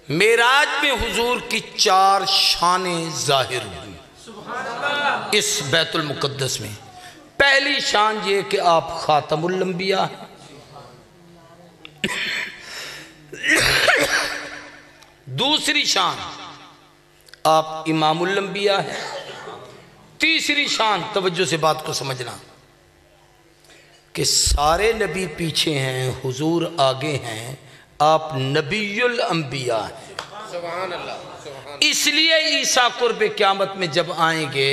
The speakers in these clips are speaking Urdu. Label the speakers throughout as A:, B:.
A: معراج میں حضور کی 4 شانیں ظاہر ہوئی اس بیت المقدس میں۔ پہلی شان یہ کہ آپ خاتم الانبیاء ہیں، دوسری شان آپ امام الانبیاء ہیں، تیسری شان توجہ سے بات کو سمجھنا کہ سارے نبی پیچھے ہیں، حضور آگے ہیں، آپ نبی الانبیاء ہیں۔
B: سبحان اللہ۔
A: اس لیے عیسیٰ قرب قیامت میں جب آئیں گے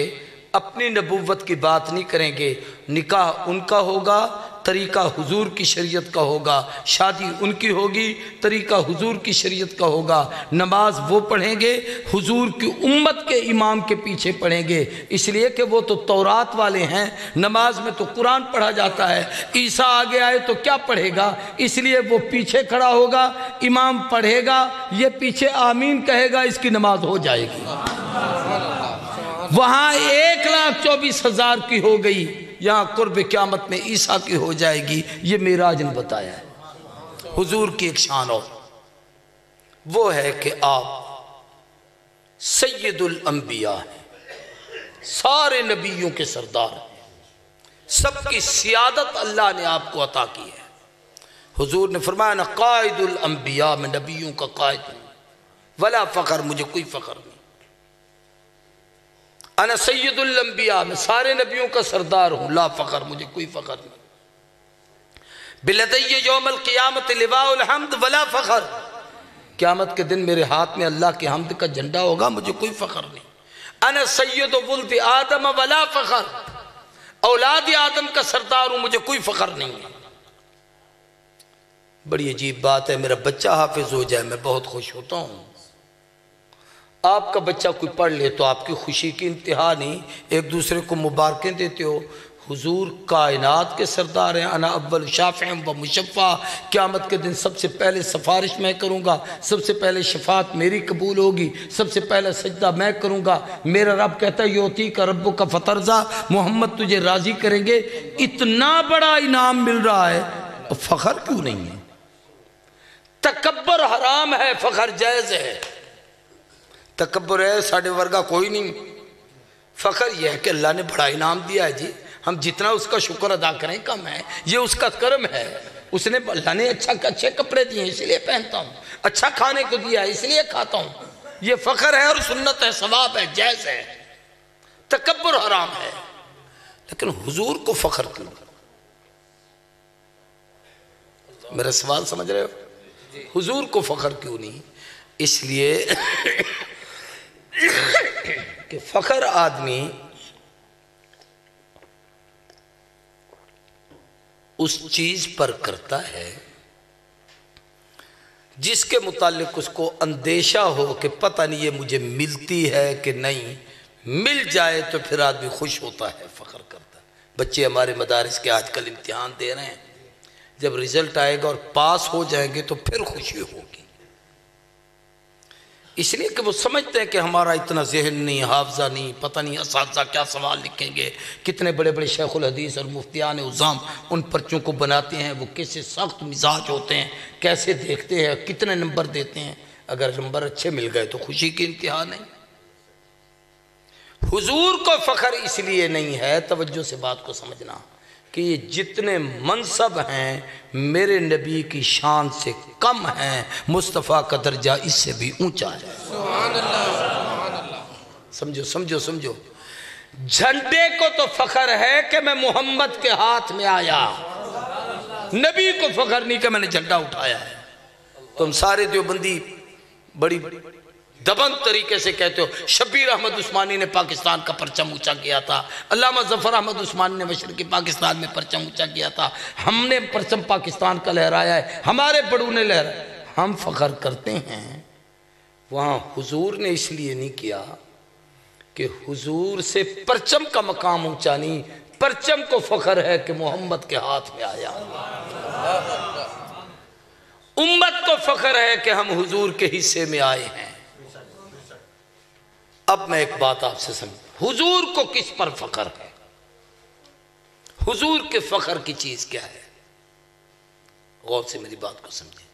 A: اپنی نبوت کی بات نہیں کریں گے، نکاح ان کا ہوگا، طریقہ حضور کی شریعت کا ہوگا، شادی ان کی ہوگی، طریقہ حضور کی شریعت کا ہوگا، نماز وہ پڑھیں گے، حضور کی امت کے امام کے پیچھے پڑھیں گے، اس لیے کہ وہ تو تورات والے ہیں، نماز میں تو قرآن پڑھا جاتا ہے، عیسیٰ آگے آئے تو کیا پڑھے گا، اس لیے وہ پیچھے کھڑا ہوگا، امام پڑھے گا، یہ پیچھے آمین کہے گا، اس کی نماز ہو جائے گی۔ وہاں 1,24,000 کی ہو گئی، یہاں قرب قیامت میں عیسیٰ کی ہو جائے گی، یہ معراج نے بتایا ہے۔ حضور کی ایک شان اور وہ ہے کہ آپ سید الانبیاء ہیں، سارے نبیوں کے سردار ہیں، سب کی سیادت اللہ نے آپ کو عطا کی ہے۔ حضور نے فرمایا نا قائد الانبیاء، میں نبیوں کا قائد ہوں، ولا فخر، مجھے کوئی فخر نہیں، انا سید الانبیاء، میں سارے نبیوں کا سردار ہوں، لا فخر، مجھے کوئی فخر نہیں، بلدی یوم القیامت لواء الحمد ولا فخر، قیامت کے دن میرے ہاتھ میں اللہ کے حمد کا جھنڈا ہوگا، مجھے کوئی فخر نہیں، انا سید ولد آدم ولا فخر، اولاد آدم کا سردار ہوں، مجھے کوئی فخر نہیں ہے۔ بڑی عجیب بات ہے، میرا بچہ حافظ ہو جائے میں بہت خوش ہوتا ہوں، آپ کا بچہ کوئی پڑھ لے تو آپ کی خوشی کی انتہا نہیں، ایک دوسرے کو مبارکیں دیتے ہو۔ حضور کائنات کے سردار ہیں، انا اول شافع و مشفع، قیامت کے دن سب سے پہلے سفارش میں کروں گا، سب سے پہلے شفاعت میری قبول ہوگی، سب سے پہلے سجدہ میں کروں گا، میرا رب کہتا ہے یوتی کا رب کا فترزا، محمد تجھے راضی کریں گے، اتنا بڑا انعام مل رہا ہے، فخر کیوں نہیں ہے؟ تکبر حرام ہے، فخر جائز ہے۔ تکبر ہے ساڑھے ورگا کوئی نہیں، فخر یہ ہے کہ اللہ نے بڑا انعام دیا ہے جی، ہم جتنا اس کا شکر ادا کریں کم ہے، یہ اس کا کرم ہے، اس نے اللہ نے اچھے کپڑے دیے اس لیے پہنتا ہوں، اچھا کھانے کو دیا ہے اس لیے کھاتا ہوں، یہ فخر ہے اور سنت ہے، ثواب ہے، جائز ہے، تکبر حرام ہے۔ لیکن حضور کو فخر کیوں؟ میرا سوال سمجھ رہے ہو؟ حضور کو فخر کیوں نہیں؟ اس لیے کہ فخر آدمی اس چیز پر کرتا ہے جس کے متعلق اس کو اندیشہ ہو کہ پتہ نہیں یہ مجھے ملتی ہے کہ نہیں، مل جائے تو پھر آدمی خوش ہوتا ہے، فخر کرتا ہے۔ بچے ہمارے مدارس کے آج کل امتحان دے رہے ہیں، جب رزلٹ آئے گا اور پاس ہو جائیں گے تو پھر خوشی ہوگی، اس لیے کہ وہ سمجھتے ہیں کہ ہمارا اتنا ذہن نہیں، حافظہ نہیں، پتہ نہیں اساتذہ کیا سوال لکھیں گے، کتنے بڑے بڑے شیخ الحدیث اور مفتیان عظام ان پرچوں کو بناتے ہیں، وہ کیسے سخت مزاج ہوتے ہیں، کیسے دیکھتے ہیں، کتنے نمبر دیتے ہیں، اگر نمبر اچھے مل گئے تو خوشی کی انتہا نہیں۔ حضور کو فخر اس لیے نہیں ہے، توجہ سے بات کو سمجھنا، کہ یہ جتنے منصب ہیں میرے نبی کی شان سے کم ہیں، مصطفیٰ کا درجہ اس سے بھی اونچا ہے۔
B: سبحان اللہ، سبحان اللہ۔
A: سمجھو سمجھو سمجھو، جھنڈے کو تو فخر ہے کہ میں محمد کے ہاتھ میں آیا، نبی کو فخر نہیں کہ میں نے جھنڈا اٹھایا ہے۔ تم سارے دیوبندی بڑی دبند طریقے سے کہتے ہو شبیر احمد عثمانی نے پاکستان کا پرچم اونچا کیا تھا، علامہ ظفر احمد عثمانی نے مشرقی پاکستان میں پرچم اونچا کیا تھا، ہم نے پرچم پاکستان کا لہرایا ہے، ہمارے بڑوں نے لہرایا، ہم فخر کرتے ہیں۔ وہاں حضور نے اس لیے نہیں کیا کہ حضور سے پرچم کا مقام اونچا نہیں، پرچم کو فخر ہے کہ محمد کے ہاتھ میں آیا، امت کو فخر ہے کہ ہم حضور کے حصے میں آئے ہیں۔ اب میں ایک بات آپ سے سمجھ، حضور کو کس پر فخر ہے؟ حضور کے فخر کی چیز کیا ہے؟ غور سے میری بات کو سمجھیں۔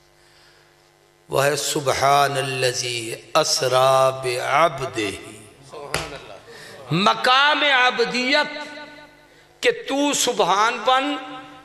A: وہ ہے سبحان الذی اسرا بعبدہ، مقام عبدیت کہ تو سبحان بن،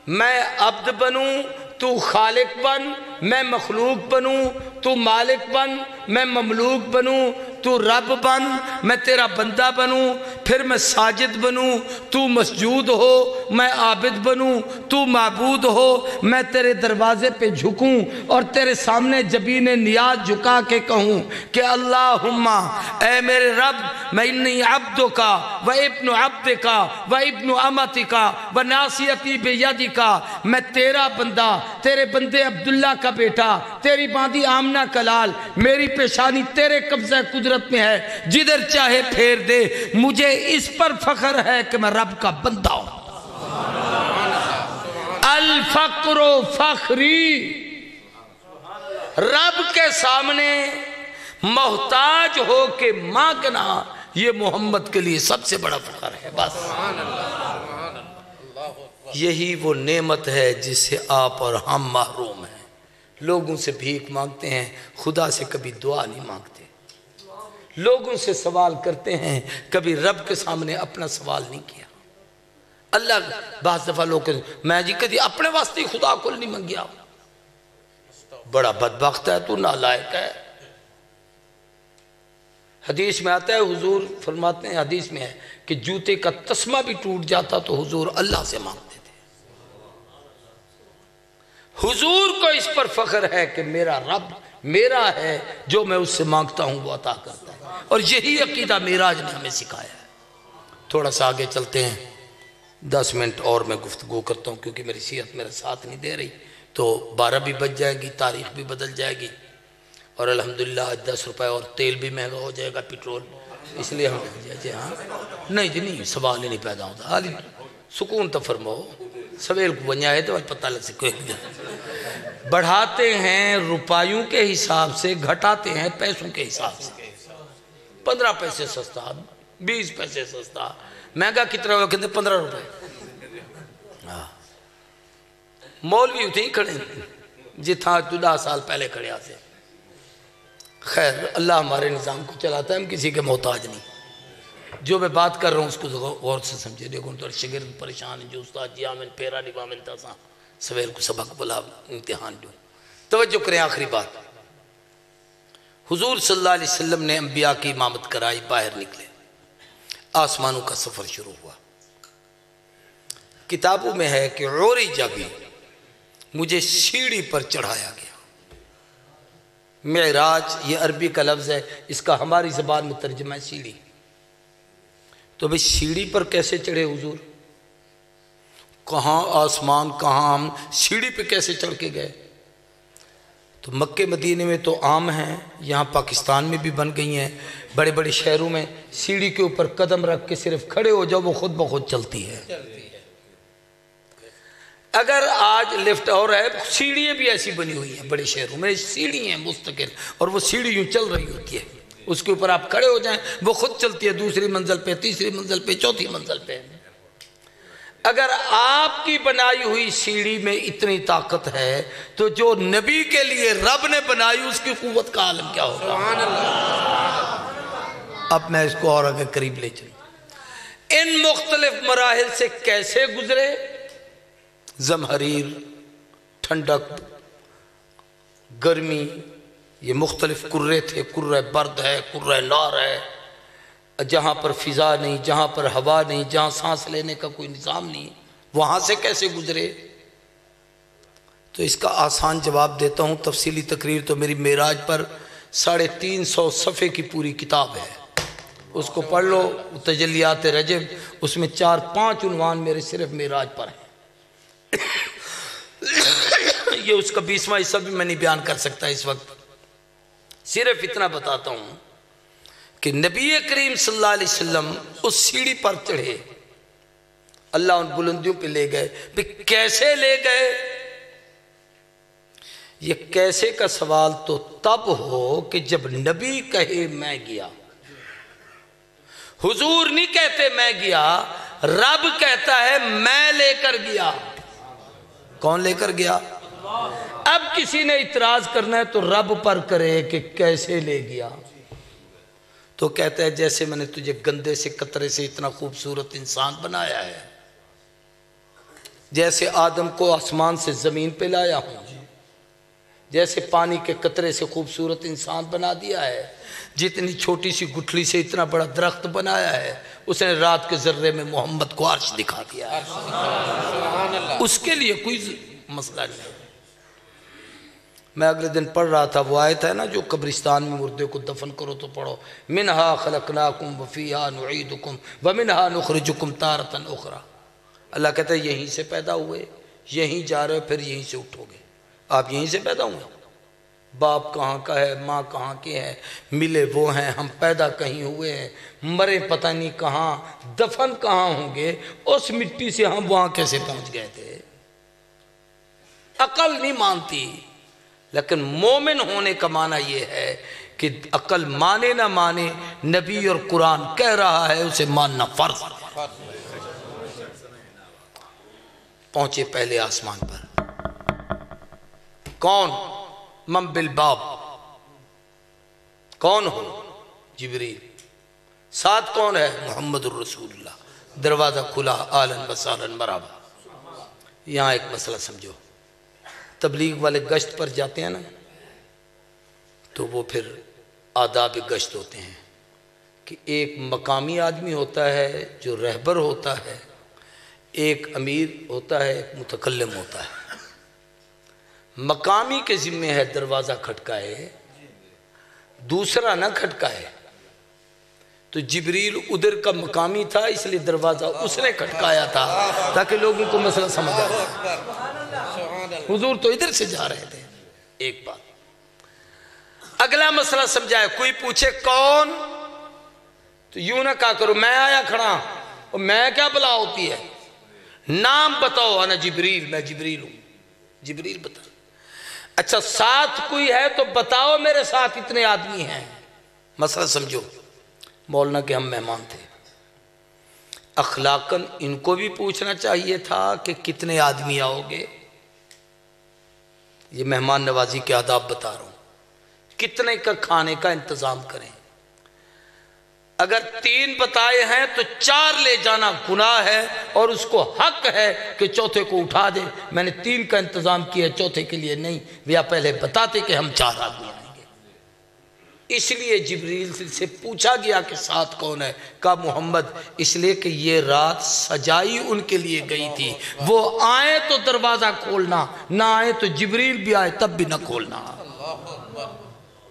A: میں عبد بنوں، تو خالق بن، میں مخلوق بنوں، تو مالک بن، میں مملوک بنوں، تو رب بن، میں تیرا بندہ بنوں، پھر میں ساجد بنوں، تو مسجود ہو، میں عابد بنوں، تو معبود ہو، میں تیرے دروازے پہ جھکوں اور تیرے سامنے جبین نیاز جھکا کے کہوں کہ اللہم اے میرے رب، میں انی عبدکا و ابن عبدکا و ابن امتکا و ناصیتی بیدکا، میں تیرا بندہ، تیرے بندے عبداللہ کا بیٹا، تیری باندی آمنہ کا لال، میری پیشانی تیرے قبضہ قدرت میں ہے، جدھر چاہے پھیر دے، مجھے اس پر فخر ہے کہ میں رب کا بندہ ہوں۔ الفقر فخری، رب کے سامنے محتاج ہو کے مانگنا یہ محمد کے لیے سب سے بڑا فخر ہے۔ بس یہی وہ نعمت ہے جس سے آپ اور ہم محروم ہیں۔ لوگوں سے بھیک مانگتے ہیں، خدا سے کبھی دعا نہیں مانگتے، لوگوں سے سوال کرتے ہیں، کبھی رب کے سامنے اپنا سوال نہیں کیا۔ اللہ بعض دفعہ لوگ میں جی کدی اپنے واسطے خدا کو نہیں منگیا، بڑا بدبخت ہے تو، نالائق ہے۔ حدیث میں آتا ہے، حضور فرماتے ہیں، حدیث میں ہے کہ جوتے کا تسمہ بھی ٹوٹ جاتا تو حضور اللہ سے مانگتے تھے۔ حضور کو اس پر فخر ہے کہ میرا رب میرا ہے، جو میں اس سے مانگتا ہوں وہ عطا کرتا ہے، اور یہی عقیدہ معراج نے ہمیں سکھایا ہے۔ تھوڑا سا آگے چلتے ہیں، 10 منٹ اور میں گفتگو کرتا ہوں کیونکہ میری صحت میرا ساتھ نہیں دے رہی، تو 12 بھی بج جائے گی، تاریخ بھی بدل جائے گی، اور الحمدللہ 10 روپے اور تیل بھی مہنگا ہو جائے گا، پیٹرول، اس لیے ہم جی ہاں نہیں جی نہیں، سوال ہی نہیں پیدا ہوتا، حالی سکون تو فرماؤ، سویل کو بنیا ہے تو پتہ لگ سکے۔ بڑھاتے ہیں روپایوں کے حساب سے، گھٹاتے ہیں پیسوں کے حساب سے۔ 15 پیسے سستا، 20 پیسے سستا، مہنگا کتنا ہوا کہتے 15 روپے۔ مولوی اتنے ہی کھڑے جتنا 10 سال پہلے کھڑے آتے۔ خیر اللہ ہمارے نظام کو چلاتا ہے، ہم کسی کے محتاج نہیں۔ جو میں بات کر رہا ہوں اس کو غور سے سمجھے۔ دیکھو تو شاگرد پریشان جو استاد جی آمین پیرا نہیں بامن تاساں سویل کو سبق بلا امتحان جو۔ توجہ کریں آخری بات، حضور صلی اللہ علیہ وسلم نے انبیاء کی امامت کرائی، باہر نکلے، آسمانوں کا سفر شروع ہوا۔ کتابوں میں ہے کہ عوری جبی مجھے سیڑھی پر چڑھایا گیا۔ معراج یہ عربی کا لفظ ہے، اس کا ہماری زبان میں ترجمہ ہے سیڑھی۔ تو بھئی سیڑھی پر کیسے چڑھے حضور؟ کہاں آسمان، کہاں ہم سیڑھی پہ کیسے چڑھ کے گئے؟ تو مکہ مدینے میں تو عام ہیں، یہاں پاکستان میں بھی بن گئی ہیں، بڑے بڑے شہروں میں سیڑھی کے اوپر قدم رکھ کے صرف کھڑے ہو جاؤ، وہ خود بخود چلتی ہے۔ اگر آج لفٹ اور ہے، سیڑھیاں بھی ایسی بنی ہوئی ہیں بڑے شہروں میں، سیڑھی ہیں مستقل، اور وہ سیڑھی یوں چل رہی ہوتی ہے، اس کے اوپر آپ کھڑے ہو جائیں وہ خود چلتی ہے، دوسری منزل پہ، تیسری منزل پہ، چوتھی منزل پہ۔ اگر آپ کی بنائی ہوئی سیڑھی میں اتنی طاقت ہے تو جو نبی کے لیے رب نے بنائی اس کی قوت کا عالم کیا ہوگا؟ اب میں اس کو اور آگے قریب لے چلوں۔ ان مختلف مراحل سے کیسے گزرے؟ زمہریر، ٹھنڈک، گرمی، یہ مختلف کرے تھے، کرہ برد ہے، کرہ نار ہے، جہاں پر فضا نہیں، جہاں پر ہوا نہیں، جہاں سانس لینے کا کوئی نظام نہیں، وہاں سے کیسے گزرے؟ تو اس کا آسان جواب دیتا ہوں، تفصیلی تقریر تو میری معراج پر 350 صفحے کی پوری کتاب ہے، اس کو پڑھ لو، تجلیات رجب، اس میں 4-5 عنوان میرے صرف معراج پر ہیں۔ یہ اس کا 20واں حصہ بھی میں نہیں بیان کر سکتا اس وقت، صرف اتنا بتاتا ہوں کہ نبی کریم صلی اللہ علیہ وسلم اس سیڑھی پر چڑھے، اللہ ان بلندیوں پہ لے گئے۔ کیسے لے گئے؟ یہ کیسے کا سوال تو تب ہو کہ جب نبی کہے میں گیا، حضور نہیں کہتے میں گیا، رب کہتا ہے میں لے کر گیا۔ کون لے کر گیا؟ اب کسی نے اعتراض کرنا ہے تو رب پر کرے کہ کیسے لے گیا. تو کہتا ہے جیسے میں نے تجھے گندے سے قطرے سے اتنا خوبصورت انسان بنایا ہے، جیسے آدم کو آسمان سے زمین پہ لایا ہوں، جیسے پانی کے قطرے سے خوبصورت انسان بنا دیا ہے، جتنی چھوٹی سی گٹھلی سے اتنا بڑا درخت بنایا ہے، اس نے رات کے ذرے میں محمد کو عرش دکھا دیا ہے. اس کے لیے کوئی مسئلہ نہیں. میں اگلے دن پڑھ رہا تھا وہ آیت ہے نا جو قبرستان میں مردے کو دفن کرو تو پڑھو، منہا خلقناکم وفیہا نعیدکم ومنہا نخرجکم تارۃ اخری. اللہ کہتا ہے یہیں سے پیدا ہوئے، یہیں جا رہے ہو، پھر یہیں سے اٹھو گے. آپ یہیں سے پیدا ہوئے، باپ کہاں کا ہے، ماں کہاں کے ہے، ملے وہ ہیں، ہم پیدا کہیں ہوئے ہیں، مرے پتہ نہیں کہاں، دفن کہاں ہوں گے، اس مٹی سے ہم وہاں کیسے پہنچ گئے تھے. عقل نہیں مانتی. لیکن مومن ہونے کا معنی یہ ہے کہ عقل مانے نہ مانے، نبی اور قرآن کہہ رہا ہے اسے ماننا فرض. پہنچے پہلے آسمان پر. کون؟ من بالباب. کون ہو؟ جبریل. ساتھ کون ہے؟ محمد الرسول اللہ. دروازہ کھلا، آلن بسالن مرحبا. یہاں ایک مسئلہ سمجھو، تبلیغ والے گشت پر جاتے ہیں نا تو وہ پھر آداب گشت ہوتے ہیں کہ ایک مقامی آدمی ہوتا ہے جو رہبر ہوتا ہے، ایک امیر ہوتا ہے، ایک متکلم ہوتا ہے. مقامی کے ذمہ ہے دروازہ کھٹکائے، دوسرا نہ کھٹکائے. تو جبریل ادھر کا مقامی تھا اس لیے دروازہ اس نے کھٹکایا تھا تاکہ لوگوں کو مسئلہ سمجھ آئے. حضور تو ادھر سے جا رہے تھے. ایک بات. اگلا مسئلہ سمجھائے. کوئی پوچھے کون تو یوں نہ کہا کرو میں آیا کھڑا اور میں کیا بلا ہوتی ہے، نام بتاؤ. انا جبریل، میں جبریل ہوں. جبریل بتا. اچھا ساتھ کوئی ہے تو بتاؤ میرے ساتھ اتنے آدمی ہیں. مسئلہ سمجھو. مولانا کے ہم مہمان تھے، اخلاقاً ان کو بھی پوچھنا چاہیے تھا کہ کتنے آدمی آؤ گے. یہ مہمان نوازی کے آداب بتا رہا ہوں. کتنے کا کھانے کا انتظام کریں. اگر 3 بتائے ہیں تو 4 لے جانا گناہ ہے اور اس کو حق ہے کہ چوتھے کو اٹھا دے. میں نے 3 کا انتظام کیا، چوتھے کے لیے نہیں. یا پہلے بتاتے کہ ہم 4 آدمی آئیں گے. اس لیے جبریل سے پوچھا گیا کہ ساتھ کون ہے. کہا محمد. اس لیے کہ یہ رات سجائی ان کے لیے گئی تھی. وہ آئے تو دروازہ کھولنا، نہ آئے تو جبریل بھی آئے تب بھی نہ کھولنا.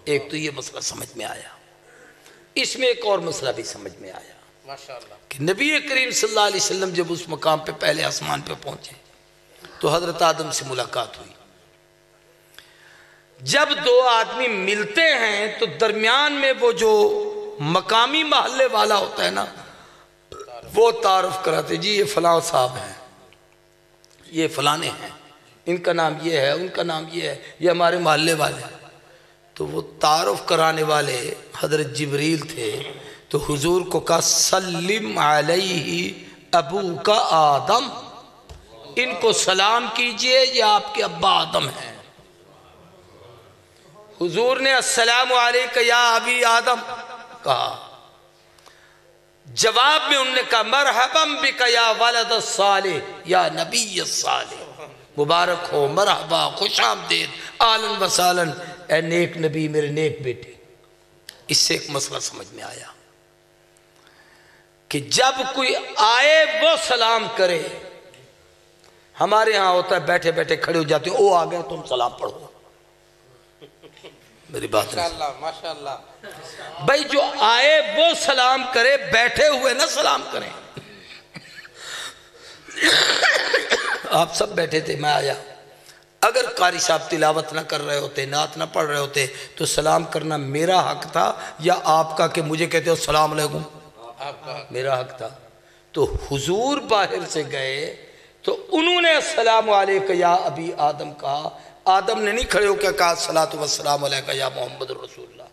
A: ایک تو یہ مسئلہ سمجھ میں آیا. اس میں ایک اور مسئلہ بھی سمجھ میں آیا
B: ماشاءاللہ
A: کہ نبی کریم صلی اللہ علیہ وسلم جب اس مقام پہ پہلے آسمان پہ پہنچے تو حضرت آدم سے ملاقات ہوئی. جب 2 آدمی ملتے ہیں تو درمیان میں وہ جو مقامی محلے والا ہوتا ہے نا وہ تعارف کراتے، جی یہ فلاں صاحب ہیں، یہ فلانے ہیں، ان کا نام یہ ہے، ان کا نام یہ ہے، یہ ہمارے محلے والے ہیں. تو وہ تعارف کرانے والے حضرت جبریل تھے. تو حضور کو کہا سلم علیہ ابو کا آدم. ان کو سلام کیجئے، یہ آپ کے ابا آدم ہیں. حضور نے السلام علیکہ یا ابی آدم کہا. جواب میں انہوں نے کہا مرحبا بک یا ولد الصالح یا نبی الصالح. مبارک ہو، مرحبا، خوش آمدید، آلن و سالن، اے نیک نبی، میرے نیک بیٹے. اس سے ایک مسئلہ سمجھ میں آیا کہ جب کوئی آئے وہ سلام کرے. ہمارے ہاں ہوتا ہے بیٹھے بیٹھے کھڑے ہو جاتے او آ گئے تم سلام پڑھو. میری بات نہیں.
B: ماشاءاللہ.
A: بھائی جو آئے وہ سلام کرے، بیٹھے ہوئے نہ سلام کریں. آپ سب بیٹھے تھے، میں آیا. اگر قاری صاحب تلاوت نہ کر رہے ہوتے، نعت نہ پڑھ رہے ہوتے تو سلام کرنا میرا حق تھا یا آپ کا کہ مجھے کہتے ہو السلام علیکم؟ میرا حق تھا. تو حضور باہر سے گئے تو انہوں نے السلام علیکہ یا ابی آدم کہا. آدم نے نہیں کھڑے ہو کیا کہا الصلاۃ والسلام علیکہ یا محمد الرسول اللہ.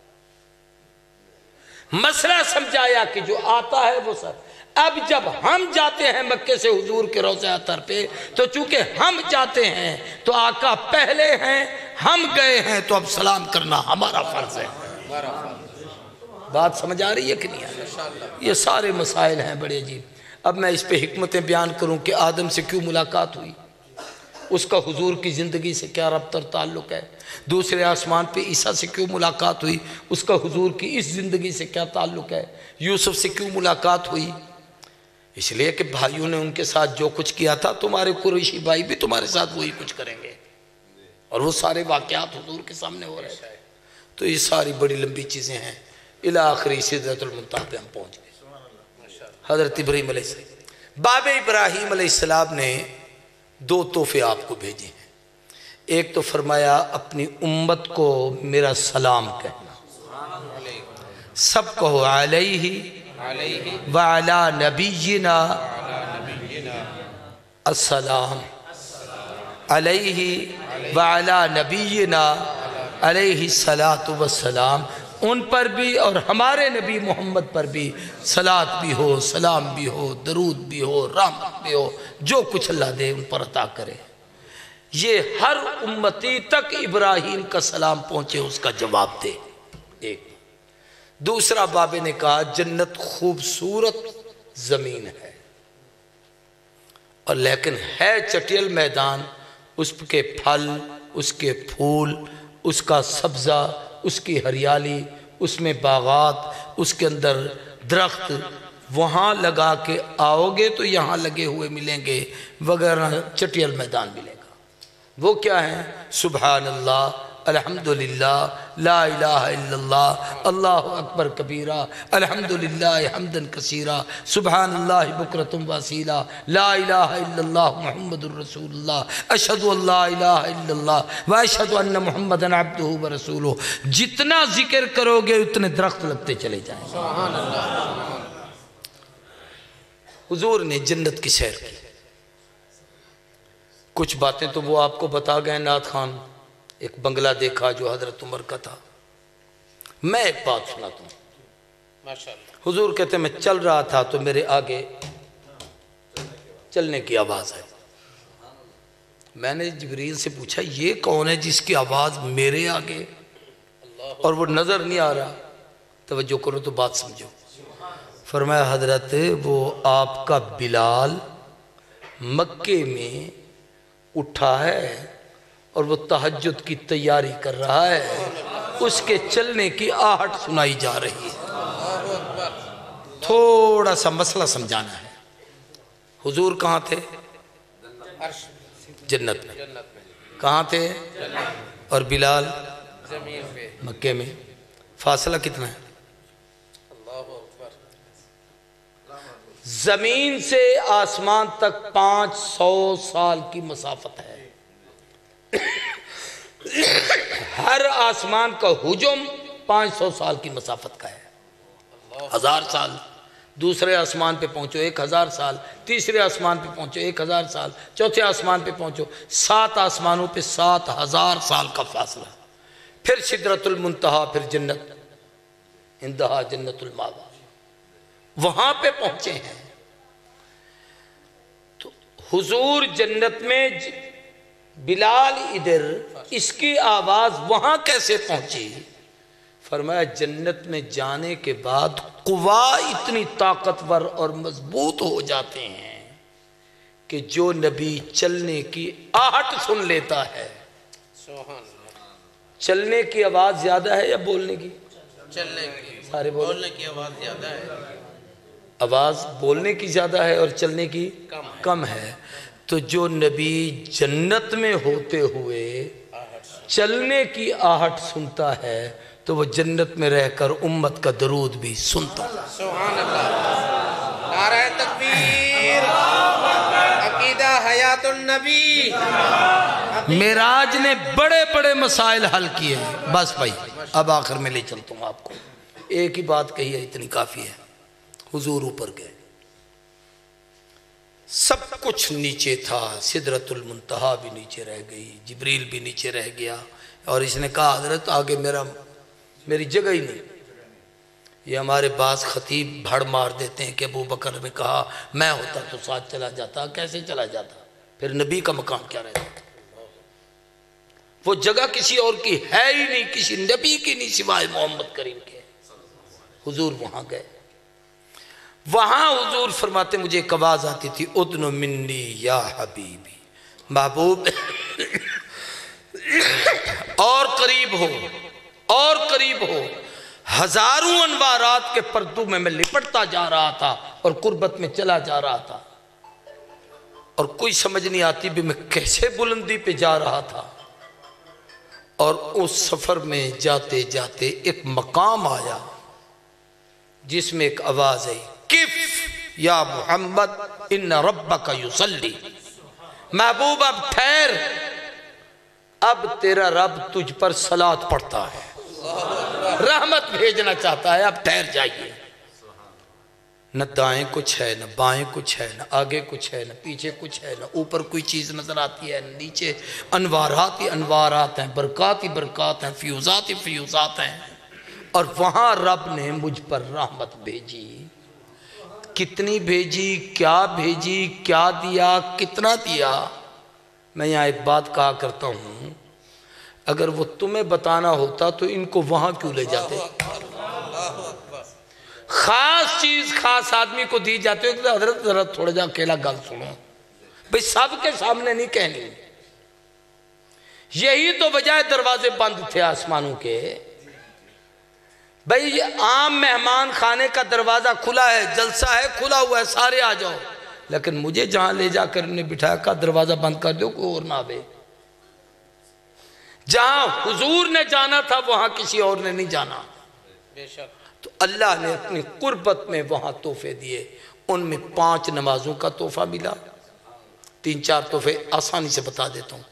A: مسئلہ سمجھایا کہ جو آتا ہے وہ سر. اب جب ہم جاتے ہیں مکے سے حضور کے روضہ اطہر پہ تو چونکہ ہم جاتے ہیں تو آقا پہلے ہیں، ہم گئے ہیں تو اب سلام کرنا ہمارا فرض ہے۔ بات سمجھ آ رہی ہے کہ نہیں آ رہی؟ یہ سارے مسائل ہیں بڑے عجیب۔ اب میں اس پہ حکمتیں بیان کروں کہ آدم سے کیوں ملاقات ہوئی، اس کا حضور کی زندگی سے کیا ربط اور تعلق ہے، دوسرے آسمان پہ عیسیٰ سے کیوں ملاقات ہوئی، اس کا حضور کی اس زندگی سے کیا تعلق ہے، یوسف سے کیوں ملاقات ہوئی۔ اس لیے کہ بھائیوں نے ان کے ساتھ جو کچھ کیا تھا، تمہارے قریشی بھائی بھی تمہارے ساتھ وہی کچھ کریں گے، اور وہ سارے واقعات حضور کے سامنے ہو رہے تھے۔ تو یہ ساری بڑی لمبی چیزیں ہیں، الی آخری سدرۃ المنتہا پہ ہم پہنچ گئے۔ حضرت ابراہیم علیہ السلام، باب ابراہیم علیہ السلام نے 2 تحفے آپ کو بھیجے ہیں۔ ایک تو فرمایا اپنی امت کو میرا سلام کہنا، سب کہو علیہ وعلا نبینا السلام، علیہ وعلا نبینا علیہ الصلاۃ والسلام، ان پر بھی اور ہمارے نبی محمد پر بھی صلاۃ بھی ہو، سلام بھی ہو، درود بھی ہو، رحمت بھی ہو، جو کچھ اللہ دے ان پر عطا کرے۔ یہ ہر امتی تک ابراہیم کا سلام پہنچے، اس کا جواب دے۔ ایک دوسرا بابے نے کہا جنت خوبصورت زمین ہے، اور لیکن ہے چٹیل میدان، اس کے پھل، اس کے پھول، اس کا سبزہ، اس کی ہریالی، اس میں باغات، اس کے اندر درخت، وہاں لگا کے آؤ گے تو یہاں لگے ہوئے ملیں گے، وغیرہ چٹیل میدان ملے گا۔ وہ کیا ہیں؟ سبحان اللہ، الحمدللہ، لا الہ الا اللہ، اللہ اکبر کبیرہ، الحمدللہ حمدا کثیرہ، سبحان اللہ بکرۃ واسیلہ، لا الہ الا اللہ محمد الرسول اللہ، اشہد ان لا الہ الا اللہ واشہد ان محمدا عبدہ ورسولہ۔ جتنا ذکر کرو گے اتنے درخت لگتے چلے جائیں۔
B: سبحان اللہ۔
A: حضور نے جنت کی سیر کی، کچھ باتیں تو وہ آپ کو بتا گئے نعت خان۔ ایک بنگلہ دیکھا جو حضرت عمر کا تھا۔ میں ایک بات سناتا ہوں۔
B: ماشاءاللہ۔
A: حضور کہتے ہیں میں چل رہا تھا تو میرے آگے چلنے کی آواز آئی۔ میں نے جبریل سے پوچھا یہ کون ہے جس کی آواز میرے آگے اور وہ نظر نہیں آ رہا؟ توجہ کرو تو بات سمجھو۔ فرمایا حضرت وہ آپ کا بلال مکے میں اٹھا ہے اور وہ تہجد کی تیاری کر رہا ہے، اس کے چلنے کی آہٹ سنائی جا رہی ہے۔ تھوڑا سا مسئلہ سمجھانا ہے۔ حضور کہاں تھے؟ جنت میں۔ کہاں تھے؟ اور بلال مکے میں۔ فاصلہ کتنا ہے؟ زمین سے آسمان تک 500 سال کی مسافت ہے۔ ہر آسمان کا حجم 500 سال کی مسافت کا ہے۔ 1000 سال، دوسرے آسمان پہ پہنچو 1000 سال، تیسرے آسمان پہ پہنچو 1000 سال، چوتھے آسمان پہ پہنچو 7 آسمانوں پہ 7000 سال کا فاصلہ، پھر سدرۃ المنتہا، پھر جنت، انتہا جنت الماوا، وہاں پہ پہنچے ہیں۔ تو حضور جنت میں، بلال ادھر، اس کی آواز وہاں کیسے پہنچی؟ فرمایا جنت میں جانے کے بعد قوا اتنی طاقتور اور مضبوط ہو جاتے ہیں کہ جو نبی چلنے کی آہٹ سن لیتا ہے۔ چلنے کی آواز زیادہ ہے یا بولنے کی؟
B: چلنے کی،
A: سارے
B: بولنے کی آواز زیادہ ہے۔
A: آواز بولنے کی زیادہ ہے اور چلنے کی کم ہے۔ تو جو نبی جنت میں ہوتے ہوئے چلنے کی آہٹ سنتا ہے تو وہ جنت میں رہ کر امت کا درود بھی سنتا ہے۔
B: سبحان اللہ، نعرہ تکبیر، عقیدہ حیات النبی۔
A: معراج نے بڑے بڑے مسائل حل کیے ہیں۔ بس بھائی اب آخر میں لے چلتا ہوں آپ کو، ایک ہی بات کہی ہے اتنی کافی ہے۔ حضور اوپر گئے، سب کچھ نیچے تھا، سدرۃ المنتہا بھی نیچے رہ گئی، جبریل بھی نیچے رہ گیا، اور اس نے کہا حضرت آگے میری جگہ ہی نہیں، یہ ہمارے بعض خطیب بھڑ مار دیتے ہیں کہ ابو بکر نے کہا میں ہوتا تو ساتھ چلا جاتا. کیسے چلا جاتا؟ پھر نبی کا مقام کیا رہتا؟ وہ جگہ کسی اور کی ہے ہی نہیں، کسی نبی کی نہیں سوائے محمد کریم کے. حضور وہاں گئے. وہاں حضور فرماتے مجھے ایک آواز آتی تھی ادنو منی یا حبیبی، محبوب اور قریب ہو اور قریب ہو. ہزاروں انوارات کے پردوں میں لپٹتا جا رہا تھا اور قربت میں چلا جا رہا تھا، اور کوئی سمجھ نہیں آتی بھی میں کیسے بلندی پہ جا رہا تھا. اور اس سفر میں جاتے جاتے ایک مقام آیا جس میں ایک آواز آئی کف یا محمد ان ربک یصلی، محبوب اب ٹھہر، اب تیرا رب تجھ پر صلاۃ پڑھتا ہے، رحمت بھیجنا چاہتا ہے، اب ٹھہر جائیے. نہ دائیں کچھ ہے، نہ بائیں کچھ ہے، نہ آگے کچھ ہے، نہ پیچھے کچھ ہے، نہ اوپر کوئی چیز نظر آتی ہے، نہ نیچے. انوارات ہی انوارات ہیں، برکات ہی برکات ہیں، فیوزات ہی فیوزات ہیں. اور وہاں رب نے مجھ پر رحمت بھیجی. کتنی بھیجی، کیا دیا، کتنا دیا. میں یہاں ایک بات کہا کرتا ہوں، اگر وہ تمہیں بتانا ہوتا تو ان کو وہاں کیوں لے جاتے؟ خاص چیز خاص آدمی کو دی جاتی ہے کہ حضرت ذرا تھوڑا جا اکیلا گل سنو، بھئی سب کے سامنے نہیں کہنی. یہی تو وجہ دروازے بند تھے آسمانوں کے. بھئی عام مہمان خانے کا دروازہ کھلا ہے، جلسہ ہے کھلا ہوا ہے، سارے آ جاؤ، لیکن مجھے جہاں لے جا کر انہیں بٹھایا کا دروازہ بند کر دو، کوئی اور نہ آوے. جہاں حضور نے جانا تھا وہاں کسی اور نے نہیں جانا.
B: بے شک.
A: تو اللہ نے اپنی قربت میں وہاں تحفے دیے. ان میں 5 نمازوں کا تحفہ ملا. 3-4 تحفے آسانی سے بتا دیتا ہوں.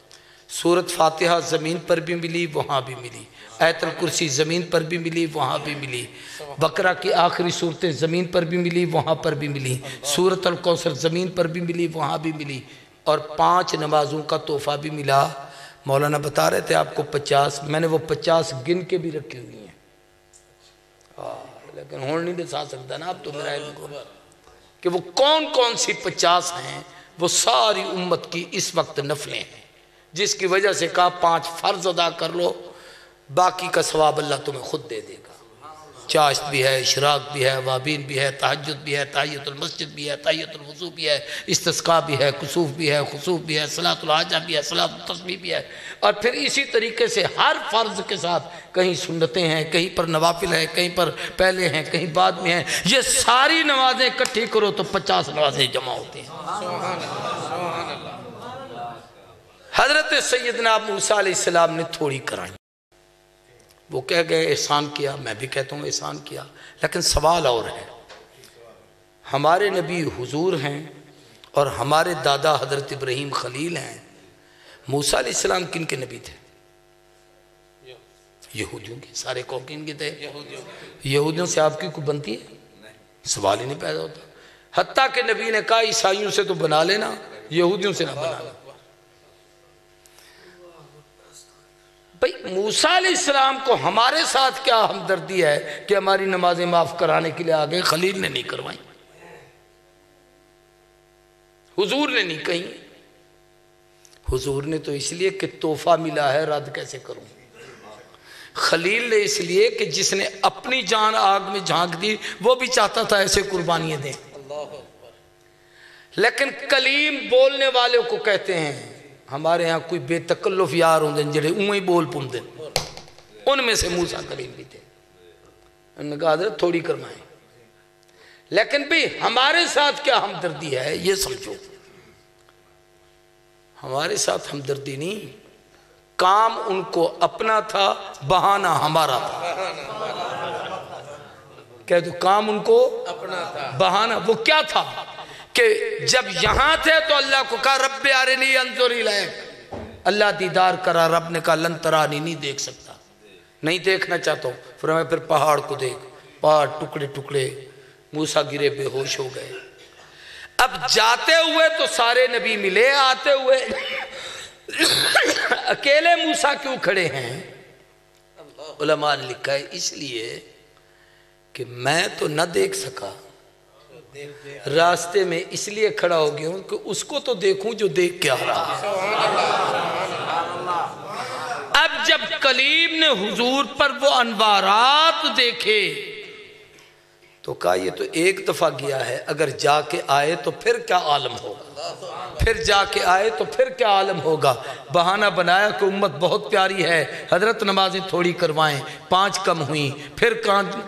A: سورت فاتحہ زمین پر بھی ملی، وہاں بھی ملی. آیت الکرسی زمین پر بھی ملی، وہاں بھی ملی. بقرہ کی آخری صورتیں زمین پر بھی ملی، وہاں پر بھی ملی. سورت الکوثر زمین پر بھی ملی، وہاں بھی ملی. اور 5 نمازوں کا تحفہ بھی ملا. مولانا بتا رہے تھے آپ کو 50، میں نے وہ 50 گن کے بھی رکھی ہوئی ہیں، لیکن ہون نہیں دسا سکتا نا اب تو میرا علم کو کہ وہ کون کون سی 50 ہیں. وہ ساری امت کی اس وقت نفلیں ہیں، جس کی وجہ سے کہا 5 فرض ادا کر لو، باقی کا ثواب اللہ تمہیں خود دے دے گا. چاشت بھی ہے، اشراق بھی ہے، وابین بھی ہے، تہجد بھی ہے، تحیت المسجد بھی ہے، تحیت الوضو بھی ہے، استسقاء بھی ہے، کسوف بھی ہے، خسوف بھی ہے، صلاۃ الحاجہ بھی ہے، صلاۃ التسبیح بھی ہے. اور پھر اسی طریقے سے ہر فرض کے ساتھ کہیں سنتیں ہیں، کہیں پر نوافل ہیں، کہیں پر پہلے ہیں، کہیں بعد میں ہیں. یہ ساری نمازیں اکٹھی کرو تو 50 نمازیں جمع ہوتی ہیں.
B: سبحان اللہ، سبحان اللہ.
A: حضرت سیدنا موسیٰ علیہ السلام نے تھوڑی کرائیں. وہ کہہ گئے احسان کیا، میں بھی کہتا ہوں احسان کیا، لیکن سوال اور ہے. ہمارے نبی حضور ہیں اور ہمارے دادا حضرت ابراہیم خلیل ہیں. موسیٰ علیہ السلام کن کے نبی تھے؟ یہودیوں کے. سارے قوم کن کے تھے؟ یہودیوں سے آپ کی کوئی بنتی ہے؟ سوال ہی نہیں پیدا ہوتا. حتیٰ کہ نبی نے کہا عیسائیوں سے تو بنا لینا، یہودیوں سے نہ بنانا. بھئی موسیٰ علیہ السلام کو ہمارے ساتھ کیا ہمدردی ہے کہ ہماری نمازیں معاف کرانے کے لیے آگئے؟ خلیل نے نہیں کروائیں، حضور نے نہیں کہیں. حضور نے تو اس لیے کہ تحفہ ملا ہے، رد کیسے کروں. خلیل نے اس لیے کہ جس نے اپنی جان آگ میں جھانک دی وہ بھی چاہتا تھا ایسے قربانیاں دیں. لیکن کلیم بولنے والے کو کہتے ہیں. ہمارے ہاں کوئی بے تکلف یار ہوں دیں جڑے اوہیں بول پن دیں، ان میں سے موسیٰ کلیم بھی تھے. انہوں نے کہا حضرت تھوڑی کرمائیں. لیکن بھی ہمارے ساتھ کیا ہمدردی ہے یہ سمجھو. ہمارے ساتھ ہمدردی نہیں، کام ان کو اپنا تھا، بہانہ ہمارا تھا. کہہ دو کام ان کو
B: اپنا تھا،
A: بہانہ. وہ کیا تھا کہ جب یہاں تھے تو اللہ کو کہا رب ارنی انظر الیک، اللہ دیدار کرا. رب نے کہا لن ترانی، نہیں دیکھ سکتا، نہیں دیکھنا چاہتا ہوں. فرمایا پھر پہاڑ کو دیکھ. پہاڑ ٹکڑے ٹکڑے، موسیٰ گرے بے ہوش ہو گئے. اب جاتے ہوئے تو سارے نبی ملے، آتے ہوئے اکیلے موسیٰ کیوں کھڑے ہیں؟ علماء نے لکھا ہے اس لیے کہ میں تو نہ دیکھ سکا، راستے میں اس لیے کھڑا ہو گیا ہوں کہ اس کو تو دیکھوں جو دیکھ کے آ رہا ہے۔ اب جب کلیم نے حضور پر وہ انوارات دیکھے تو کہا یہ تو ایک دفعہ گیا ہے، اگر جا کے آئے تو پھر کیا عالم ہوگا، پھر جا کے آئے تو پھر کیا عالم ہوگا۔ بہانہ بنایا کہ امت بہت پیاری ہے، حضرت نمازیں تھوڑی کروائیں، 5 کم ہوئیں، پھر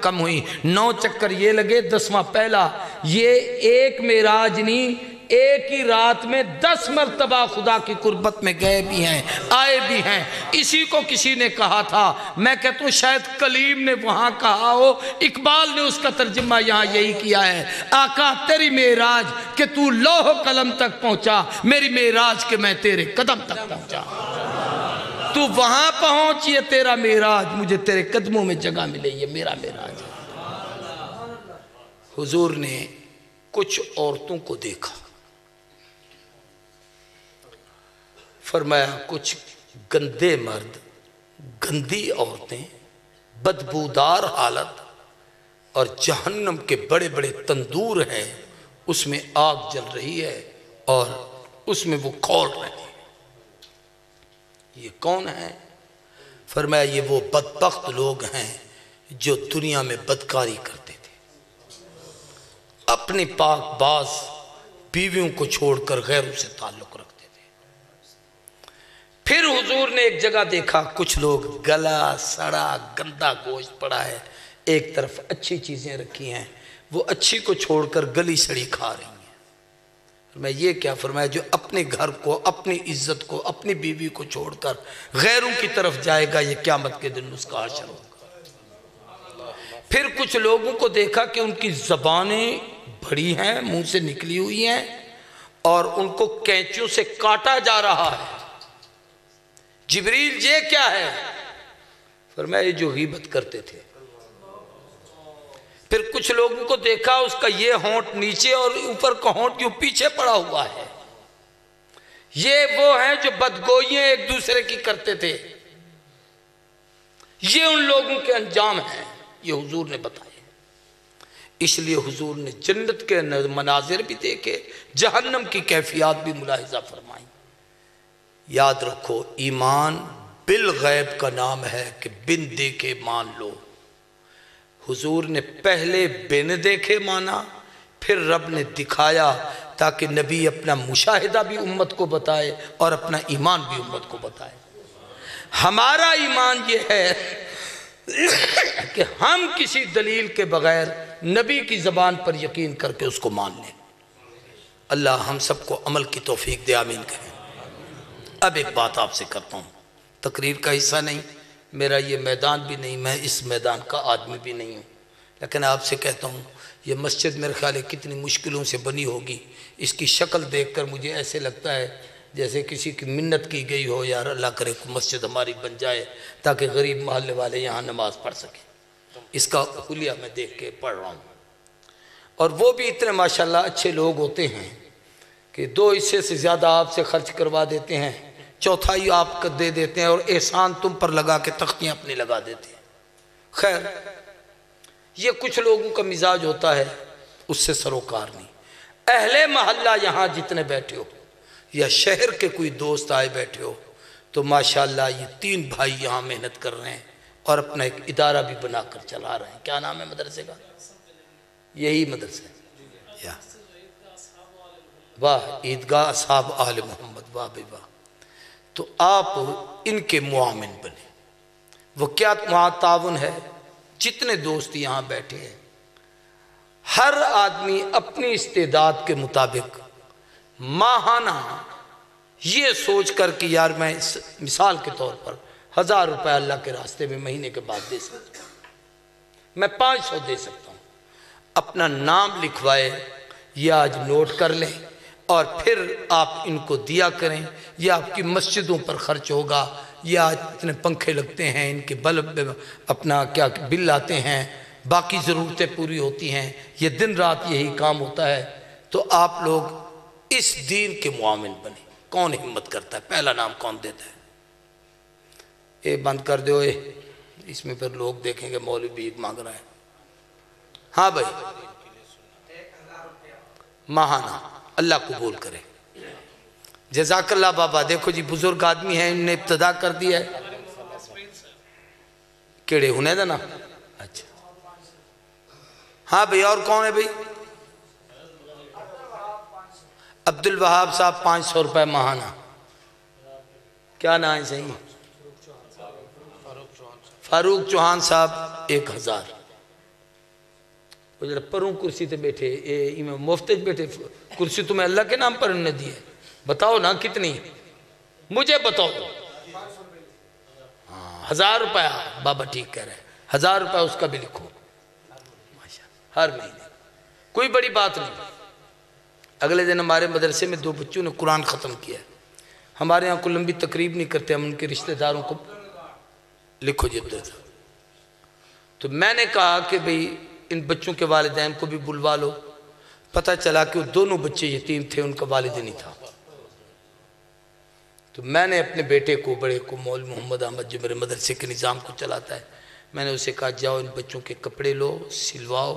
A: کم ہوئیں، 9 چکر یہ لگے، 10واں پہلا۔ یہ ایک معراج نہیں، ایک ہی رات میں 10 مرتبہ خدا کی قربت میں گئے بھی ہیں، آئے بھی ہیں۔ اسی کو کسی نے کہا تھا، میں کہتا ہوں شاید کلیم نے وہاں کہا ہو، اقبال نے اس کا ترجمہ یہاں یہی کیا ہے، آقا تیری معراج کہ تو لوح قلم تک پہنچا، میری معراج کہ میں تیرے قدم تک پہنچا۔ تو وہاں پہنچ، یہ تیرا معراج، مجھے تیرے قدموں میں جگہ ملے، یہ میرا معراج ہے۔ حضور نے کچھ عورتوں کو دیکھا، فرمایا کچھ گندے مرد، گندی عورتیں، بدبودار حالت، اور جہنم کے بڑے بڑے تندور ہیں، اس میں آگ جل رہی ہے اور اس میں وہ کھول رہے ہیں۔ یہ کون ہیں؟ فرمایا یہ وہ بدبخت لوگ ہیں جو دنیا میں بدکاری کرتے تھے، اپنی پاک باز بیویوں کو چھوڑ کر غیروں سے تعلق رکھتے تھے۔ پھر حضور نے ایک جگہ دیکھا کچھ لوگ گلا سڑا گندا گوشت پڑا ہے، ایک طرف اچھی چیزیں رکھی ہیں، وہ اچھی کو چھوڑ کر گلی سڑی کھا رہی ہیں۔ میں یہ کیا؟ فرمایا جو اپنے گھر کو، اپنی عزت کو، اپنی بیوی کو چھوڑ کر غیروں کی طرف جائے گا، یہ قیامت کے دن اس کا حشر ہوگا۔ پھر کچھ لوگوں کو دیکھا کہ ان کی زبانیں بڑی ہیں، منہ سے نکلی ہوئی ہیں، اور ان کو کینچیوں سے کاٹا جا رہا ہے۔ جبریل یہ کیا ہے؟ فرمایا یہ جو غیبت کرتے تھے۔ پھر کچھ لوگوں کو دیکھا اس کا یہ ہونٹ نیچے اور اوپر کا ہونٹ یوں پیچھے پڑا ہوا ہے، یہ وہ ہیں جو بدگوئیاں ایک دوسرے کی کرتے تھے۔ یہ ان لوگوں کے انجام ہیں، یہ حضور نے بتائے۔ اس لیے حضور نے جنت کے مناظر بھی دیکھے، جہنم کی کیفیات بھی ملاحظہ فرمائی۔ یاد رکھو ایمان بالغیب کا نام ہے کہ بن دیکھے مان لو۔ حضور نے پہلے بن دیکھے مانا، پھر رب نے دکھایا تاکہ نبی اپنا مشاہدہ بھی امت کو بتائے اور اپنا ایمان بھی امت کو بتائے۔ ہمارا ایمان یہ ہے کہ ہم کسی دلیل کے بغیر نبی کی زبان پر یقین کر کے اس کو مان لیں۔ اللہ ہم سب کو عمل کی توفیق دے، آمین کہیں۔ اب ایک بات آپ سے کرتا ہوں، تقریر کا حصہ نہیں، میرا یہ میدان بھی نہیں، میں اس میدان کا آدمی بھی نہیں ہوں، لیکن آپ سے کہتا ہوں یہ مسجد میرے خیال ہے کتنی مشکلوں سے بنی ہوگی۔ اس کی شکل دیکھ کر مجھے ایسے لگتا ہے جیسے کسی کی منت کی گئی ہو، یار اللہ کرے مسجد ہماری بن جائے تاکہ غریب محلے والے یہاں نماز پڑھ سکیں۔ اس کا حلیہ میں دیکھ کے پڑھ رہا ہوں، اور وہ بھی اتنے ماشاءاللہ اچھے لوگ ہوتے ہیں کہ 2 حصے سے زیادہ آپ سے خرچ کروا دیتے ہیں، چوتھائی آپ کو دے دیتے ہیں، اور احسان تم پر لگا کے تختیاں اپنی لگا دیتے ہیں۔ خیر یہ کچھ لوگوں کا مزاج ہوتا ہے، اس سے سروکار نہیں۔ اہل محلہ یہاں جتنے بیٹھے ہو یا شہر کے کوئی دوست آئے بیٹھے ہو تو ماشاءاللہ یہ 3 بھائی یہاں محنت کر رہے ہیں اور اپنا ایک ادارہ بھی بنا کر چلا رہے ہیں۔ کیا نام ہے مدرسے کا؟ یہی مدرسہ ہے، واہ، عیدگاہ اصحاب آل محمد، واہ بھائی واہ۔ تو آپ ان کے معاون بنے۔ وہ کیا تعاون ہے؟ جتنے دوست یہاں بیٹھے ہیں ہر آدمی اپنی استعداد کے مطابق ماہانہ یہ سوچ کر کہ یار میں مثال کے طور پر 1000 روپے اللہ کے راستے میں مہینے کے بعد دے سکتا ہوں، میں 500 دے سکتا ہوں، اپنا نام لکھوائے یا آج نوٹ کر لیں اور پھر آپ ان کو دیا کریں، یا آپ کی مسجدوں پر خرچ ہوگا، یا اتنے پنکھے لگتے ہیں، ان کے بلب اپنا کیا بل آتے ہیں، باقی ضرورتیں پوری ہوتی ہیں، یہ دن رات یہی کام ہوتا ہے۔ تو آپ لوگ اس دین کے معاون بنے۔ کون ہمت کرتا ہے؟ پہلا نام کون دیتا ہے؟ اے بند کر دو، اس میں پھر لوگ دیکھیں گے مولوی بھیک مانگ رہا ہے۔ ہاں بھائی ماہانہ، اللہ قبول کرے۔ جزاک اللہ بابا۔ دیکھو جی بزرگ آدمی ہیں، انہوں نے ابتدا کر دیا ہے۔ کیڑے ہونے دا نا؟ اچھا ہاں بھئی، اور کون ہے بھئی؟ عبدالوہاب صاحب 500 روپے ماہانہ۔ کیا نام ہے صحیح؟ فاروق چوہان صاحب 1000۔ وہ جڑا پروں کرسی تے بیٹھے، امام مفتی بیٹھے، کرسی تمہیں اللہ کے نام پر انہیں دی ہے، بتاؤ نا کتنی؟ مجھے بتاؤ۔ 1000 روپے بابا ٹھیک کہہ رہے ہیں، 1000 روپے اس کا بھی لکھو ہر مہینے، کوئی بڑی بات نہیں۔ اگلے دن ہمارے مدرسے میں 2 بچوں نے قرآن ختم کیا ہے۔ ہمارے یہاں کوئی لمبی تقریب نہیں کرتے، ہم ان کے رشتہ داروں کو لکھو جی عبداللہ۔ تو میں نے کہا کہ بھئی ان بچوں کے والدین کو بھی بلوا لو۔ پتہ چلا کہ وہ دونوں بچے یتیم تھے، ان کا والد نہیں تھا۔ تو میں نے اپنے بیٹے کو، بڑے کو، مولوی محمد احمد جو میرے مدرسے کے نظام کو چلاتا ہے، میں نے اسے کہا جاؤ ان بچوں کے کپڑے لو، سلواؤ،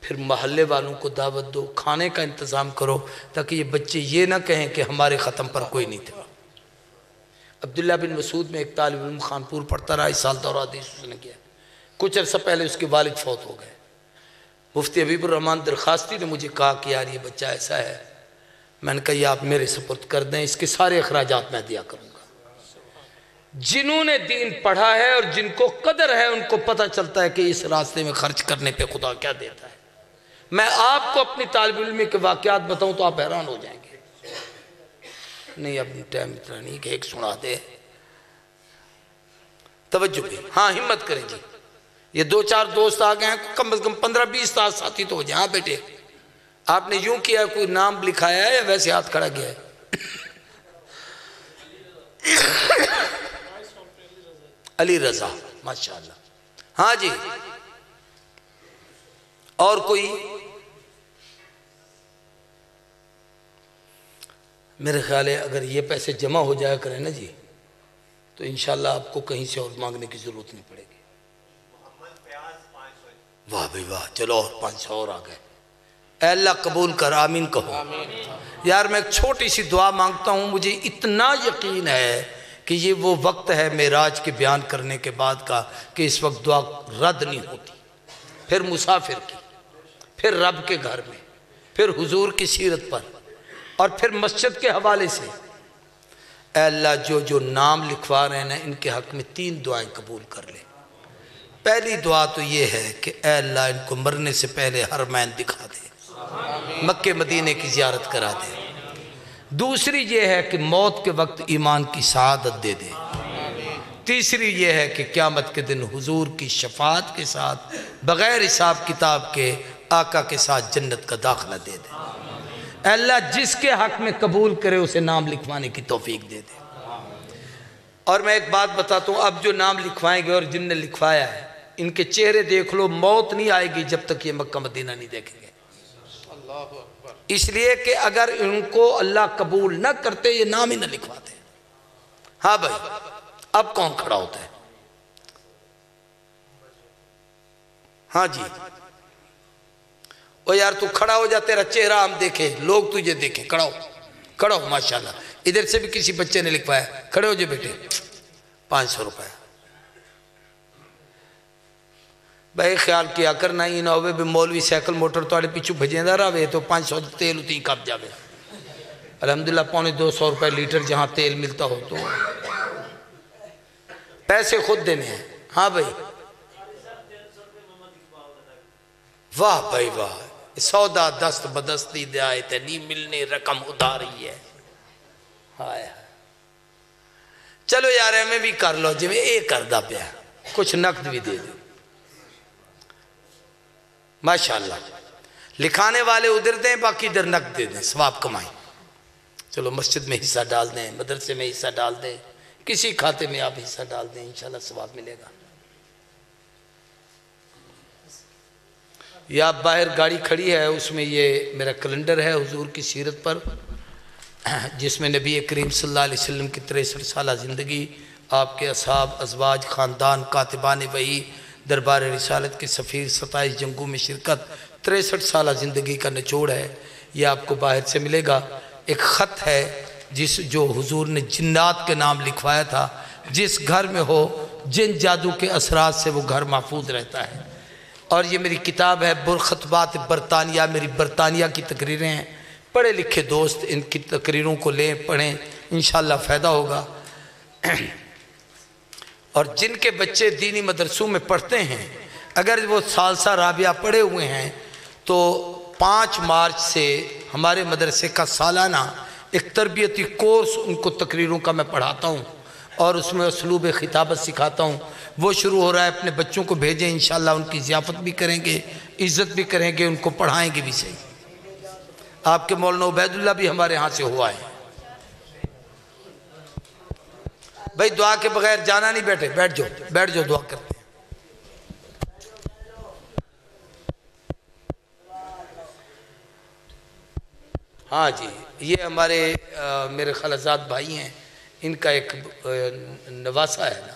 A: پھر محلے والوں کو دعوت دو، کھانے کا انتظام کرو، تاکہ یہ بچے یہ نہ کہیں کہ ہمارے ختم پر کوئی نہیں تھا۔ عبداللہ بن مسعود میں ایک طالب علم خانپور پڑھتا رہا، اس سال دورہ حدیث اس نے کیا۔ کچھ عرصہ پہلے اس کے والد فوت ہو گئے۔ مفتی حبیب الرحمن درخواستی نے مجھے کہا کہ یار یہ بچہ ایسا ہے، میں نے کہا یہ آپ میرے سپرد کر دیں، اس کے سارے اخراجات میں دیا کروں گا۔ جنہوں نے دین پڑھا ہے اور جن کو قدر ہے ان کو پتہ چلتا ہے کہ اس راستے میں خرچ کرنے پہ خدا کیا دیتا ہے۔ میں آپ کو اپنی طالب علمی کے واقعات بتاؤں تو آپ حیران ہو جائیں گے۔ نہیں اب ٹائم اتنا نہیں کہ ایک سنا دے، توجہ بھی، ہاں ہمت کریں جی۔ یہ 2-4 دوست آ گئے ہیں، کم از کم 15-20 ساتھی تو ہو جائیں۔ ہاں بیٹے آپ نے یوں کیا، کوئی نام لکھایا ہے یا ویسے ہاتھ کھڑا گیا ہے؟ علی رضا، ماشاءاللہ۔ ہاں جی، اور کوئی؟ میرے خیال ہے اگر یہ پیسے جمع ہو جایا کریں نا جی تو انشاءاللہ آپ کو کہیں سے اور مانگنے کی ضرورت نہیں پڑے گی۔ واہ بھائی واہ، چلو اور 500 اور آ گئے۔ اے اللہ قبول کر، آمین کہو۔ یار میں ایک چھوٹی سی دعا مانگتا ہوں، مجھے اتنا یقین ہے کہ یہ وہ وقت ہے معراج کے بیان کرنے کے بعد کا کہ اس وقت دعا رد نہیں ہوتی۔ پھر مسافر کی، پھر رب کے گھر میں، پھر حضور کی سیرت پر، اور پھر مسجد کے حوالے سے۔ اے اللہ جو جو نام لکھوا رہے ہیں ان کے حق میں 3 دعائیں قبول کر لے۔ پہلی دعا تو یہ ہے کہ اے اللہ ان کو مرنے سے پہلے حرمین دکھا دے، مکہ مدینے کی زیارت کرا دے۔ دوسری یہ ہے کہ موت کے وقت ایمان کی سعادت دے دے۔ تیسری یہ ہے کہ قیامت کے دن حضور کی شفاعت کے ساتھ بغیر حساب کتاب کے آقا کے ساتھ جنت کا داخلہ دے دے۔ اے اللہ جس کے حق میں قبول کرے اسے نام لکھوانے کی توفیق دے دے۔ اور میں ایک بات بتاتا ہوں، اب جو نام لکھوائیں گے اور جن نے لکھوایا ہے ان کے چہرے دیکھ لو، موت نہیں آئے گی جب تک یہ مکہ مدینہ نہیں دیکھیں گے۔ اس لیے کہ اگر ان کو اللہ قبول نہ کرتے یہ نام ہی نہ لکھواتے۔ ہاں بھائی اب کون کھڑا ہوتا ہے؟ ہاں جی، او یار تو کھڑا ہو جا، تیرا چہرہ ہم دیکھیں، لوگ تجھے دیکھیں، کھڑا ہو ماشاءاللہ۔ ادھر سے بھی کسی بچے نے لکھوایا، کھڑے ہو جو بیٹے، 500 روپے۔ بھائی خیال کیا کرنا ہی نہ ہوئے بھی مولوی سائیکل موٹر توڑے پیچھو بھجیں دا رہا ہوئے تو 500 تیل اتنی کپ جاوے۔ الحمدللہ 250 روپے لیٹر جہاں تیل ملتا ہو تو پیسے خود دینے ہیں۔ ہاں بھائی واہ بھائی واہ، سودا دست بدستی دے آئے تے نہیں ملنے رقم اداری ہے۔ چلو یار میں بھی کر لو جی، میں ایک کردہ پیا، کچھ نقد بھی دے دو ماشاءاللہ۔ لکھانے والے ادھر دیں، باقی ادھر نقد دے دیں، ثواب کمائیں۔ چلو مسجد میں حصہ ڈال دیں، مدرسے میں حصہ ڈال دیں، کسی کھاتے میں آپ حصہ ڈال دیں، انشاءاللہ ثواب ملے گا۔ یا باہر گاڑی کھڑی ہے، اس میں یہ میرا کیلنڈر ہے حضور کی سیرت پر، جس میں نبی کریم صلی اللہ علیہ وسلم کی 63 سالہ زندگی، آپ کے اصحاب، ازواج، خاندان، کاتبان وحی، دربار رسالت کے سفیر، 27 جنگوں میں شرکت، 63 سالہ زندگی کا نچوڑ ہے۔ یہ آپ کو باہر سے ملے گا۔ ایک خط ہے جو حضور نے جنات کے نام لکھوایا تھا، جس گھر میں ہو جن جادو کے اثرات سے وہ گھر محفوظ رہتا ہے۔ اور یہ میری کتاب ہے خطبات برطانیہ، میری برطانیہ کی تقریریں ہیں۔ پڑھے لکھے دوست ان کی تقریروں کو لیں، پڑھیں، انشاءاللہ فائدہ ہوگا۔ اور جن کے بچے دینی مدرسوں میں پڑھتے ہیں، اگر وہ ثالثہ رابعہ پڑھے ہوئے ہیں تو 5 مارچ سے ہمارے مدرسے کا سالانہ ایک تربیتی کورس ان کو تقریروں کا میں پڑھاتا ہوں اور اس میں اسلوب خطابت سکھاتا ہوں۔ وہ شروع ہو رہا ہے، اپنے بچوں کو بھیجیں، انشاءاللہ ان کی ضیافت بھی کریں گے، عزت بھی کریں گے، ان کو پڑھائیں گے بھی صحیح۔ آپ کے مولانا عبید اللہ بھی ہمارے ہاں سے ہوا ہے۔ بھائی دعا کے بغیر جانا نہیں، بیٹھ جاؤ دعا کرتے ہیں۔ ہاں جی، یہ ہمارے میرے خالزاد بھائی ہیں، ان کا ایک نواسہ ہے نا،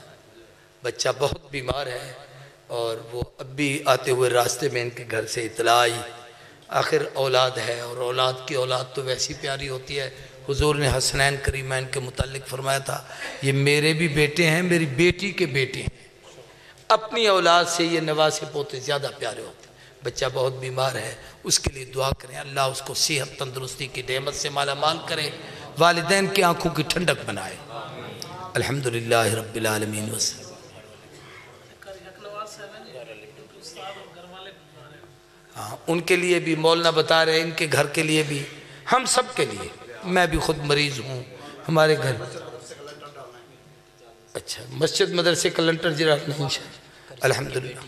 A: بچہ بہت بیمار ہے، اور وہ اب بھی آتے ہوئے راستے میں ان کے گھر سے اطلاع آئی۔ آخر اولاد ہے، اور اولاد کی اولاد تو ویسی پیاری ہوتی ہے۔ حضور نے حسنین کریمین کے متعلق فرمایا تھا، یہ میرے بھی بیٹے ہیں، میری بیٹی کے بیٹے ہیں۔ اپنی اولاد سے یہ نواسے پوتے زیادہ پیارے ہوتے ہیں۔ بچہ بہت بیمار ہے، اس کے لیے دعا کریں، اللہ اس کو صحت تندرستی کی نعمت سے مالا مال کرے، والدین کی آنکھوں کی ٹھنڈک بنائے۔ الحمدللہ رب العالمین وسلم۔ ہاں، ان کے لیے بھی مولانا بتا رہے ہیں، ان کے گھر کے لیے بھی، ہم سب کے لیے۔ میں بھی خود مریض ہوں، ہمارے گھر۔ اچھا، مسجد مدرسے کلنٹر جرا نہیں ہے۔ الحمدللہ،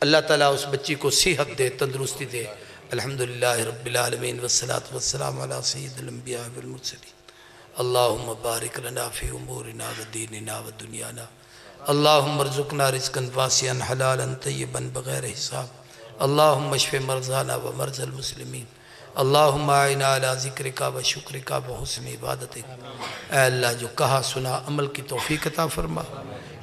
A: اللہ تعالیٰ اس بچی کو صحت دے، تندرستی دے۔ الحمدللہ رب العالمین والصلاة والسلام علی سید الانبیاء والمرسلین۔ اللہم بارک لنا فی امورنا ودیننا ودنیانا، اللہم ارزقنا رزقا واسعا حلالا طیبا بغیر حساب، اللہم اشف مرضانا ومرضى المسلمین، اللہم اعنا علی ذکرک و شکرک و حسن عبادتک۔ اے اللہ، جو کہا سنا عمل کی توفیق عطا فرما۔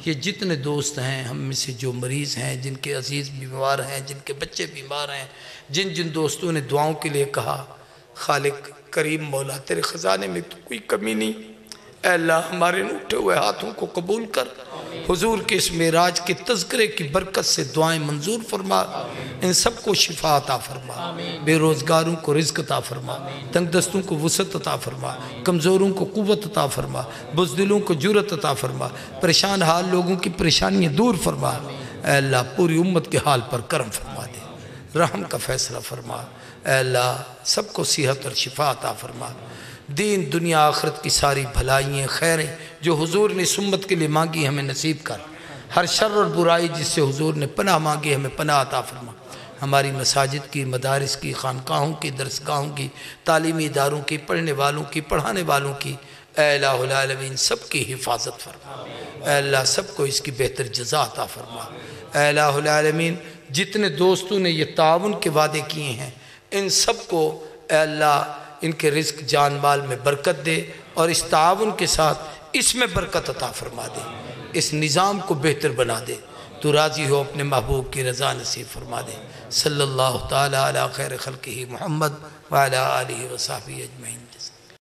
A: یہ جتنے دوست ہیں ہم میں سے جو مریض ہیں، جن کے عزیز بیمار ہیں، جن کے بچے بیمار ہیں، جن دوستوں نے دعاؤں کے لیے کہا، خالق کریم مولا تیرے خزانے میں تو کوئی کمی نہیں۔ اے اللہ، ہمارے اٹھے ہوئے ہاتھوں کو قبول کر، حضور کے اس معراج کے تذکرے کی برکت سے دعائیں منظور فرما، ان سب کو شفا عطا فرما، بے روزگاروں کو رزق عطا فرما، تنگ دستوں کو وسعت عطا فرما، کمزوروں کو قوت عطا فرما، بزدلوں کو جرأت عطا فرما، پریشان حال لوگوں کی پریشانیاں دور فرما۔ اے اللہ، پوری امت کے حال پر کرم فرما دے، رحم کا فیصلہ فرما۔ اے اللہ، سب کو صحت اور شفا عطا فرما۔ دین دنیا آخرت کی ساری بھلائیاں خیریں جو حضور نے اس امت کے لیے مانگی ہمیں نصیب کر، ہر شر اور برائی جس سے حضور نے پناہ مانگی ہمیں پناہ عطا فرما۔ ہماری مساجد کی، مدارس کی، خانقاہوں کی، درسگاہوں کی، تعلیمی اداروں کی، پڑھنے والوں کی، پڑھانے والوں کی، اے الہ العالمین سب کی حفاظت فرما۔ اے اللہ، سب کو اس کی بہتر جزا عطا فرما۔ اے الہ العالمین، جتنے دوستوں نے یہ تعاون کے وعدے کیے ہیں، ان سب کو اے اللہ ان کے رزق جان مال میں برکت دے، اور اس تعاون کے ساتھ اس میں برکت عطا فرما دے، اس نظام کو بہتر بنا دے۔ تو راضی ہو، اپنے محبوب کی رضا نصیب فرما دے۔ صلی اللہ تعالیٰ علی خیر خلقہ محمد وعلی آلہ وصحبہ اجمعین۔